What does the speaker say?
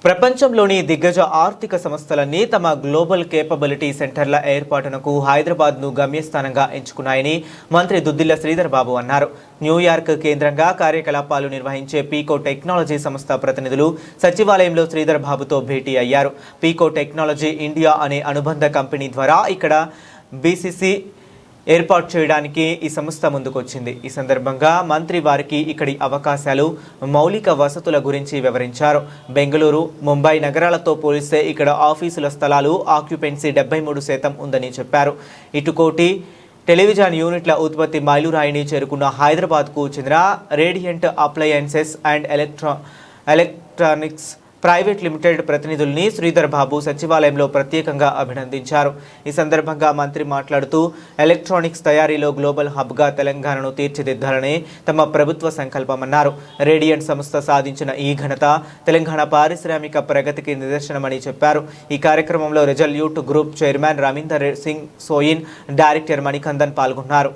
ప్రపంచంలోని దిగ్గజ ఆర్థిక సంస్థలన్నీ తమ గ్లోబల్ కేపబిలిటీ సెంటర్ల ఏర్పాటునకు హైదరాబాద్ను గమ్యస్థానంగా ఎంచుకున్నాయని మంత్రి దుద్దిల్ల శ్రీధర్ బాబు అన్నారు. న్యూయార్క్ కేంద్రంగా కార్యకలాపాలు నిర్వహించే పీకో టెక్నాలజీ సంస్థ ప్రతినిధులు సచివాలయంలో శ్రీధర్ బాబుతో భేటీ అయ్యారు. పీకో టెక్నాలజీ ఇండియా అనే అనుబంధ కంపెనీ ద్వారా ఇక్కడ బీసీసీ ఏర్పాటు చేయడానికి ఈ సంస్థ ముందుకొచ్చింది. ఈ సందర్భంగా మంత్రి వారికి ఇక్కడి అవకాశాలు, మౌలిక వసతుల గురించి వివరించారు. బెంగళూరు, ముంబై నగరాలతో పోలిస్తే ఇక్కడ ఆఫీసుల స్థలాలు ఆక్యుపెన్సీ 73% ఉందని చెప్పారు. ఇటుకోటి టెలివిజన్ యూనిట్ల ఉత్పత్తి మైలురాయిని చేరుకున్న హైదరాబాద్కు చెందిన radiant appliances and electronics private limited ప్రతినిధుల్ని శ్రీధర్ బాబు సచివాలయంలో ప్రత్యేకంగా అభినందించారు. ఈ సందర్భంగా మంత్రి మాట్లాడుతూ ఎలక్ట్రానిక్స్ తయారీలో గ్లోబల్ హబ్గా తెలంగాణను తీర్చిదిద్దాలని తమ ప్రభుత్వ సంకల్పమన్నారు. రేడియంట్ సంస్థ సాధించిన ఈ ఘనత తెలంగాణ పారిశ్రామిక ప్రగతికి నిదర్శనమని చెప్పారు. ఈ కార్యక్రమంలో resolute group chairman Ravinder Singh Soin, director Manikandan పాల్గొన్నారు.